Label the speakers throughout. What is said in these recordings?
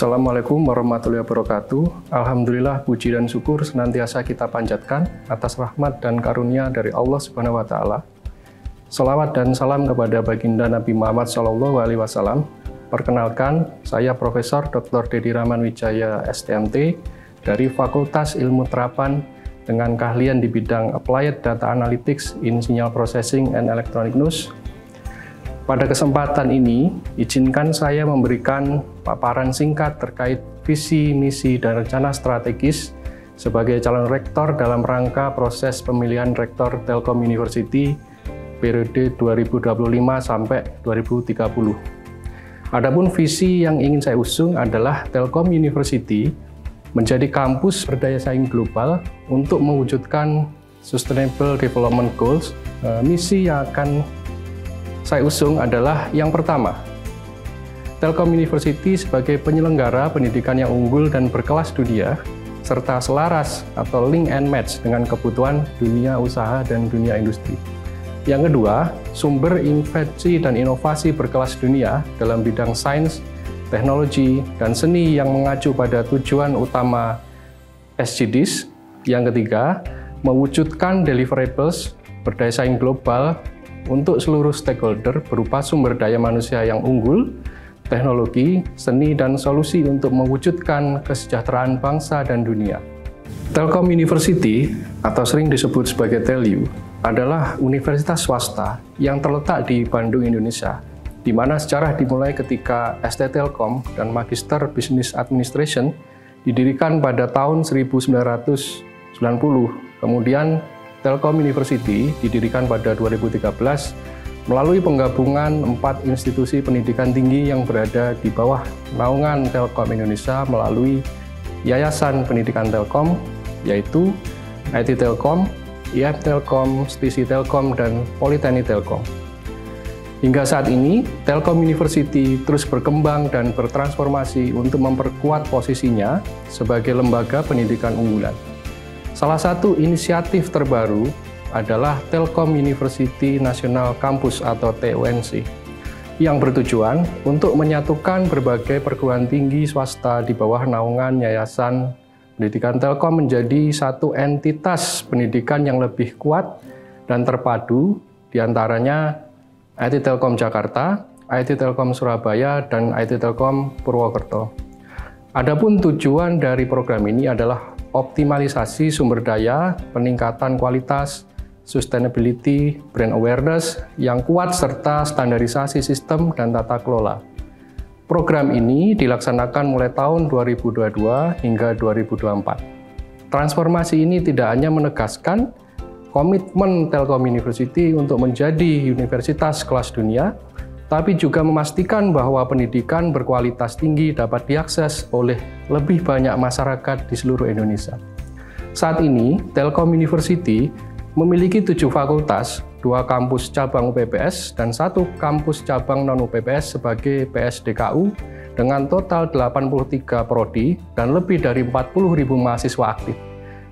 Speaker 1: Assalamualaikum warahmatullahi wabarakatuh. Alhamdulillah, puji dan syukur senantiasa kita panjatkan atas rahmat dan karunia dari Allah Subhanahu wa Ta'ala. Salawat dan salam kepada baginda Nabi Muhammad SAW. Perkenalkan, saya Profesor Dr. Dedi Rahman Wijaya STMT dari Fakultas Ilmu Terapan dengan keahlian di bidang Applied Data Analytics in Signal Processing and Electronic News. Pada kesempatan ini, izinkan saya memberikan paparan singkat terkait visi, misi, dan rencana strategis sebagai calon rektor dalam rangka proses pemilihan rektor Telkom University periode 2025 sampai 2030. Adapun visi yang ingin saya usung adalah Telkom University menjadi kampus berdaya saing global untuk mewujudkan Sustainable Development Goals. Misi yang akan saya usung adalah yang pertama, Telkom University sebagai penyelenggara pendidikan yang unggul dan berkelas dunia, serta selaras atau link and match dengan kebutuhan dunia usaha dan dunia industri. Yang kedua, sumber invensi dan inovasi berkelas dunia dalam bidang sains, teknologi, dan seni yang mengacu pada tujuan utama SDGs. Yang ketiga, mewujudkan deliverables berdaya saing global untuk seluruh stakeholder berupa sumber daya manusia yang unggul, teknologi, seni, dan solusi untuk mewujudkan kesejahteraan bangsa dan dunia. Telkom University, atau sering disebut sebagai TELU, adalah universitas swasta yang terletak di Bandung, Indonesia, di mana sejarah dimulai ketika ST Telkom dan Magister Business Administration didirikan pada tahun 1990. Kemudian Telkom University didirikan pada 2013 melalui penggabungan 4 institusi pendidikan tinggi yang berada di bawah naungan Telkom Indonesia melalui Yayasan Pendidikan Telkom, yaitu IT Telkom, IF Telkom, STISI Telkom, dan Politeknik Telkom. Hingga saat ini, Telkom University terus berkembang dan bertransformasi untuk memperkuat posisinya sebagai lembaga pendidikan unggulan. Salah satu inisiatif terbaru adalah Telkom University National Campus atau TUNC yang bertujuan untuk menyatukan berbagai perguruan tinggi swasta di bawah naungan Yayasan Pendidikan Telkom menjadi satu entitas pendidikan yang lebih kuat dan terpadu, diantaranya IT Telkom Jakarta, IT Telkom Surabaya, dan IT Telkom Purwokerto. Adapun tujuan dari program ini adalah optimalisasi sumber daya, peningkatan kualitas, sustainability, brand awareness yang kuat, serta standarisasi sistem dan tata kelola. Program ini dilaksanakan mulai tahun 2022 hingga 2024. Transformasi ini tidak hanya menegaskan komitmen Telkom University untuk menjadi universitas kelas dunia, tapi juga memastikan bahwa pendidikan berkualitas tinggi dapat diakses oleh lebih banyak masyarakat di seluruh Indonesia. Saat ini, Telkom University memiliki 7 fakultas, 2 kampus cabang UPPS, dan 1 kampus cabang non-UPPS sebagai PSDKU dengan total 83 prodi dan lebih dari 40.000 mahasiswa aktif.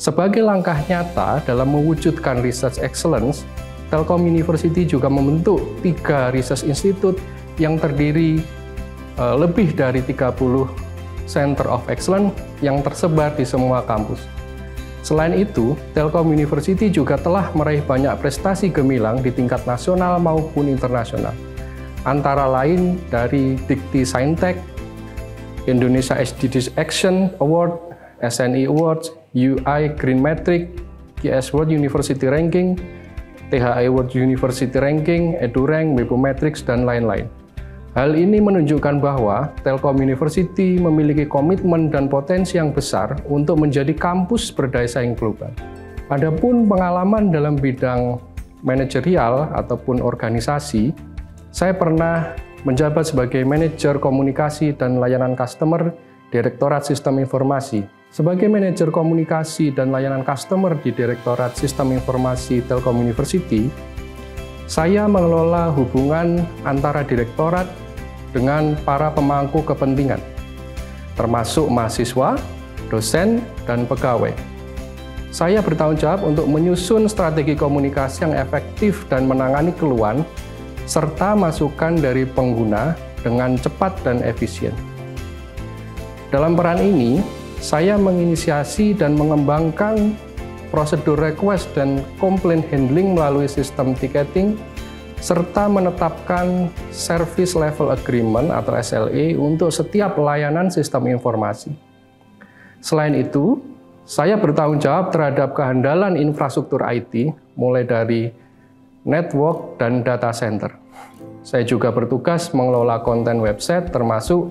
Speaker 1: Sebagai langkah nyata dalam mewujudkan research excellence, Telkom University juga membentuk 3 research institute yang terdiri lebih dari 30 Center of Excellence yang tersebar di semua kampus. Selain itu, Telkom University juga telah meraih banyak prestasi gemilang di tingkat nasional maupun internasional. Antara lain dari Dikti Saintek, Indonesia SDGs Action Award, SNI Awards, UI Green Metric, QS World University Ranking, THI World University Ranking, EduRank, Webometrics, dan lain-lain. Hal ini menunjukkan bahwa Telkom University memiliki komitmen dan potensi yang besar untuk menjadi kampus berdaya saing global. Adapun pengalaman dalam bidang manajerial ataupun organisasi, saya pernah menjabat sebagai manajer komunikasi dan layanan customer Direktorat Sistem Informasi. Sebagai manajer komunikasi dan layanan customer di Direktorat Sistem Informasi Telkom University, saya mengelola hubungan antara direktorat dengan para pemangku kepentingan, termasuk mahasiswa, dosen, dan pegawai. Saya bertanggung jawab untuk menyusun strategi komunikasi yang efektif dan menangani keluhan, serta masukan dari pengguna dengan cepat dan efisien. Dalam peran ini, saya menginisiasi dan mengembangkan prosedur request dan complaint handling melalui sistem ticketing, serta menetapkan Service Level Agreement atau SLA untuk setiap layanan sistem informasi. Selain itu, saya bertanggung jawab terhadap kehandalan infrastruktur IT, mulai dari network dan data center. Saya juga bertugas mengelola konten website termasuk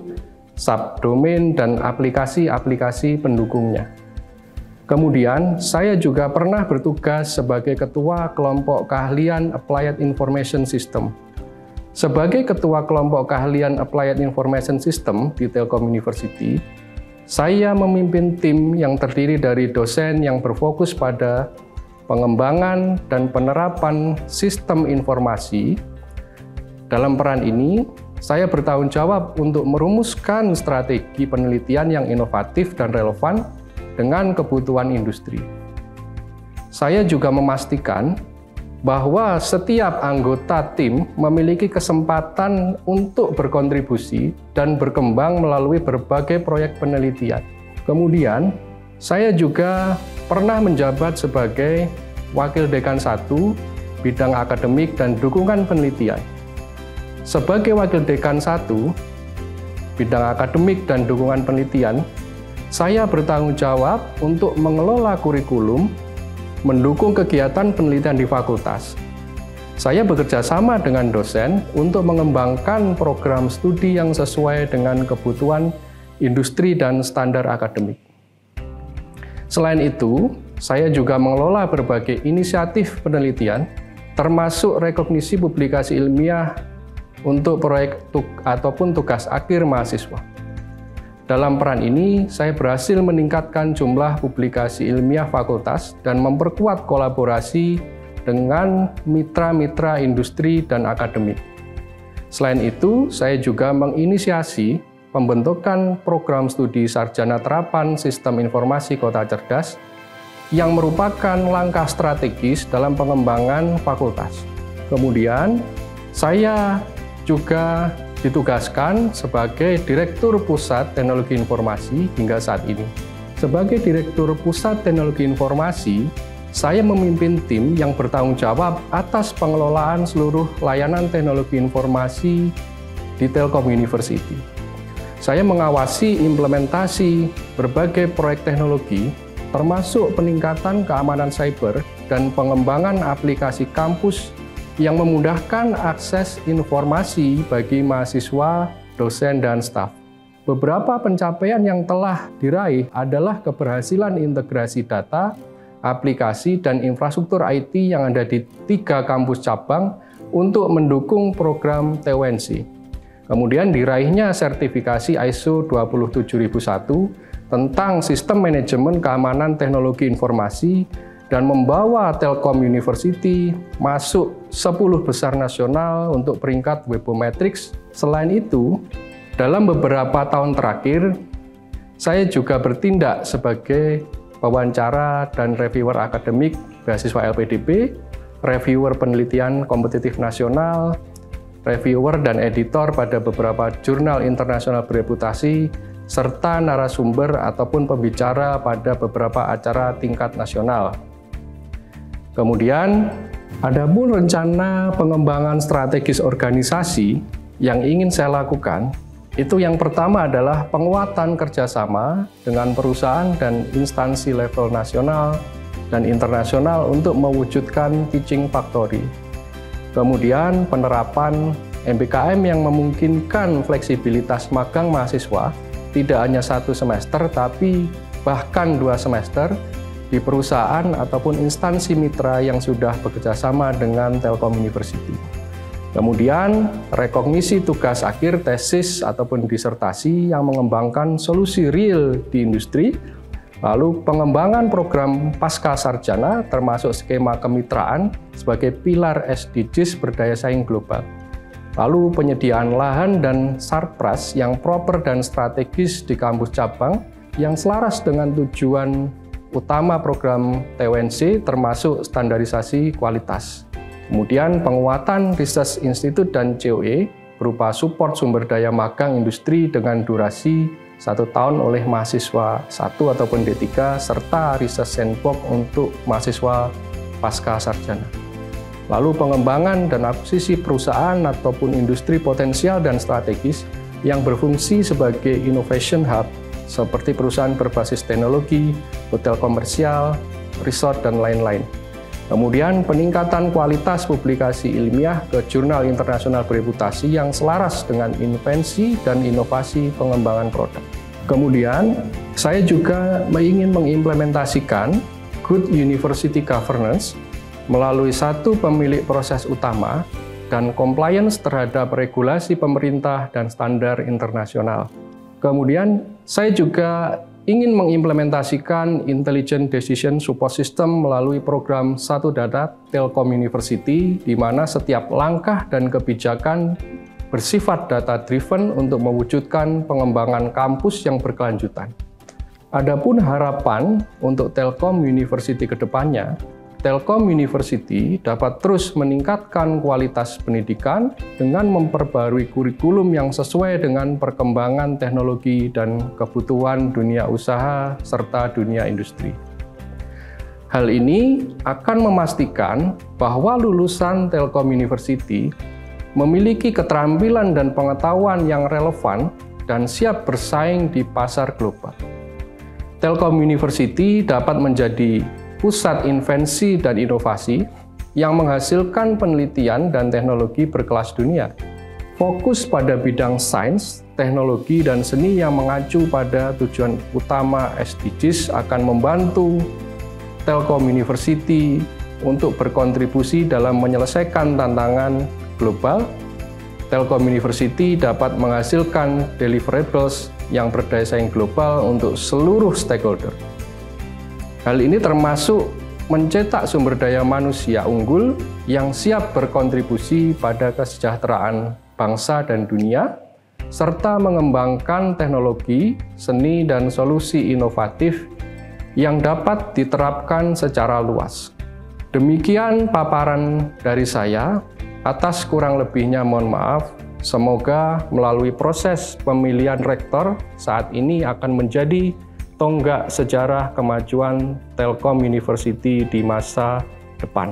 Speaker 1: subdomain dan aplikasi-aplikasi pendukungnya. Kemudian, saya juga pernah bertugas sebagai Ketua Kelompok Keahlian Applied Information System. Sebagai Ketua Kelompok Keahlian Applied Information System di Telkom University, saya memimpin tim yang terdiri dari dosen yang berfokus pada pengembangan dan penerapan sistem informasi. Dalam peran ini, saya bertanggung jawab untuk merumuskan strategi penelitian yang inovatif dan relevan dengan kebutuhan industri. Saya juga memastikan bahwa setiap anggota tim memiliki kesempatan untuk berkontribusi dan berkembang melalui berbagai proyek penelitian. Kemudian, saya juga pernah menjabat sebagai Wakil Dekan 1 bidang akademik dan dukungan penelitian. Sebagai Wakil Dekan 1 bidang akademik dan dukungan penelitian, saya bertanggung jawab untuk mengelola kurikulum, mendukung kegiatan penelitian di fakultas. Saya bekerja sama dengan dosen untuk mengembangkan program studi yang sesuai dengan kebutuhan industri dan standar akademik. Selain itu, saya juga mengelola berbagai inisiatif penelitian, termasuk rekognisi publikasi ilmiah untuk proyek ataupun tugas akhir mahasiswa. Dalam peran ini, saya berhasil meningkatkan jumlah publikasi ilmiah fakultas dan memperkuat kolaborasi dengan mitra-mitra industri dan akademik. Selain itu, saya juga menginisiasi pembentukan program studi sarjana terapan sistem informasi kota cerdas yang merupakan langkah strategis dalam pengembangan fakultas. Kemudian, saya juga ditugaskan sebagai Direktur Pusat Teknologi Informasi hingga saat ini. Sebagai Direktur Pusat Teknologi Informasi, saya memimpin tim yang bertanggung jawab atas pengelolaan seluruh layanan teknologi informasi di Telkom University. Saya mengawasi implementasi berbagai proyek teknologi, termasuk peningkatan keamanan cyber dan pengembangan aplikasi kampus yang memudahkan akses informasi bagi mahasiswa, dosen, dan staf. Beberapa pencapaian yang telah diraih adalah keberhasilan integrasi data, aplikasi, dan infrastruktur IT yang ada di 3 kampus cabang untuk mendukung program TWNC. Kemudian diraihnya sertifikasi ISO 27001 tentang sistem manajemen keamanan teknologi informasi dan membawa Telkom University masuk 10 besar nasional untuk peringkat Webometrics. Selain itu, dalam beberapa tahun terakhir, saya juga bertindak sebagai pewawancara dan reviewer akademik beasiswa LPDP, reviewer penelitian kompetitif nasional, reviewer dan editor pada beberapa jurnal internasional bereputasi, serta narasumber ataupun pembicara pada beberapa acara tingkat nasional. Kemudian, ada pun rencana pengembangan strategis organisasi yang ingin saya lakukan. Itu yang pertama adalah penguatan kerjasama dengan perusahaan dan instansi level nasional dan internasional untuk mewujudkan teaching factory. Kemudian penerapan MBKM yang memungkinkan fleksibilitas magang mahasiswa tidak hanya 1 semester tapi bahkan 2 semester di perusahaan ataupun instansi mitra yang sudah bekerjasama dengan Telkom University. Kemudian, rekognisi tugas akhir tesis ataupun disertasi yang mengembangkan solusi real di industri, lalu pengembangan program pasca sarjana termasuk skema kemitraan sebagai pilar SDGs berdaya saing global. Lalu penyediaan lahan dan sarpras yang proper dan strategis di kampus cabang yang selaras dengan tujuan utama program TWNC termasuk standarisasi kualitas. Kemudian penguatan Research Institute dan COE berupa support sumber daya magang industri dengan durasi 1 tahun oleh mahasiswa 1 ataupun D3, serta research sandbox untuk mahasiswa pasca sarjana. Lalu pengembangan dan akuisisi perusahaan ataupun industri potensial dan strategis yang berfungsi sebagai innovation hub seperti perusahaan berbasis teknologi, hotel komersial, resort, dan lain-lain. Kemudian peningkatan kualitas publikasi ilmiah ke jurnal internasional bereputasi yang selaras dengan invensi dan inovasi pengembangan produk. Kemudian saya juga ingin mengimplementasikan good university governance melalui satu pemilik proses utama dan compliance terhadap regulasi pemerintah dan standar internasional. Kemudian saya juga ingin mengimplementasikan Intelligent Decision Support System melalui program Satu Data Telkom University, di mana setiap langkah dan kebijakan bersifat data-driven untuk mewujudkan pengembangan kampus yang berkelanjutan. Adapun harapan untuk Telkom University ke depannya, Telkom University dapat terus meningkatkan kualitas pendidikan dengan memperbarui kurikulum yang sesuai dengan perkembangan teknologi dan kebutuhan dunia usaha serta dunia industri. Hal ini akan memastikan bahwa lulusan Telkom University memiliki keterampilan dan pengetahuan yang relevan dan siap bersaing di pasar global. Telkom University dapat menjadi pusat invensi dan inovasi yang menghasilkan penelitian dan teknologi berkelas dunia. Fokus pada bidang sains, teknologi, dan seni yang mengacu pada tujuan utama SDGs akan membantu Telkom University untuk berkontribusi dalam menyelesaikan tantangan global. Telkom University dapat menghasilkan deliverables yang berdaya saing global untuk seluruh stakeholder. Hal ini termasuk mencetak sumber daya manusia unggul yang siap berkontribusi pada kesejahteraan bangsa dan dunia, serta mengembangkan teknologi, seni, dan solusi inovatif yang dapat diterapkan secara luas. Demikian paparan dari saya. Atas kurang lebihnya mohon maaf. Semoga melalui proses pemilihan rektor saat ini akan menjadi tonggak sejarah kemajuan Telkom University di masa depan.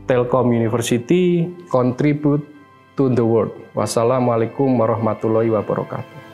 Speaker 1: Telkom University contribute to the world. Wassalamualaikum warahmatullahi wabarakatuh.